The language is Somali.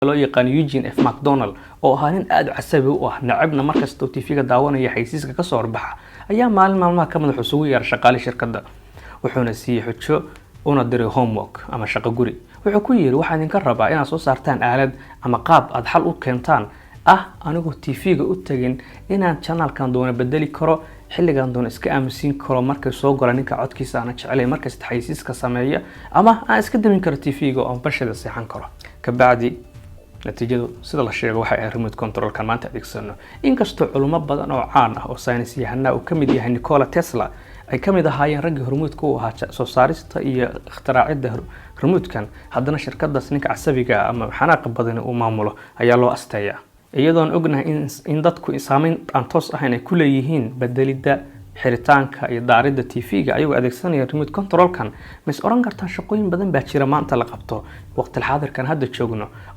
loo yaqaan Eugene F. McDonald oo ahaa nin aad casabi u ah nacabna markasta TV-ga daawanaya xaysiiska ka soo horbaxa ayaa maalmaha ka madax isugu yeeray shaqaale shirkadda wuxuuna siiyay xujo una diray homework ama shaqo guri wuxuu ku yiri waxaan idinka rabaa inaad soo saartaan aalad ama qaab aad xal u keentaan anigu TV-ga u tagin inaan channelkan doona bedeli karo xilligan doona iska aamusin karo markay soo gola ninka codkiisa aan jeclay markay xaysiiska sameeyo ama aan iska damin karo TV-ga oo bashada seexan karo ka bacdi natiijadu sida la sheego waxa ay remote control kan maanta adeegsano inkastoo culimo badan oo caan ah oo saynis yahana uu kamid yahay Nikola Tesla ay kamid ahaayeen ragii hormuudka u ahaa soo saarista iyo ikhtiraacida hormuudkan haddana shirkadaas ninka casabiga ama xanaaq badan uu maamulo ayaa loo asteeyaa iyadoon ognahay in dadku saameyn aan toos ahayn ay ku leeyihiin bedelida xiritaanka iyo daarida TV-ga ayagoo adeegsanaya remote control kan mis oran kartaan shaqooyin badan baa jira maanta la qabto waqti xaadirkan hadda joogno